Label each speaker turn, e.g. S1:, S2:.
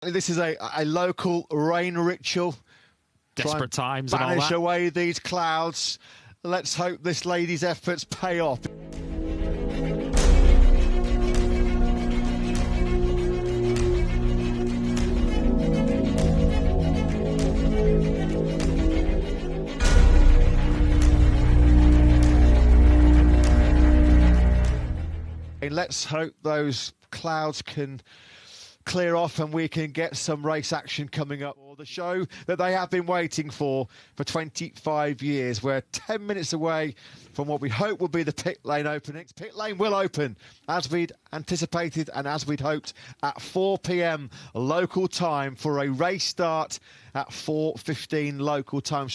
S1: This is a local rain ritual.
S2: Desperate times and all that.
S1: Banish away these clouds. Let's hope this lady's efforts pay off. And let's hope those clouds can clear off and we can get some race action coming up. Or the show that they have been waiting for 25 years. We're 10 minutes away from what we hope will be the pit lane openings. Pit lane will open as we'd anticipated and as we'd hoped at 4 p.m. local time for a race start at 4:15 local time.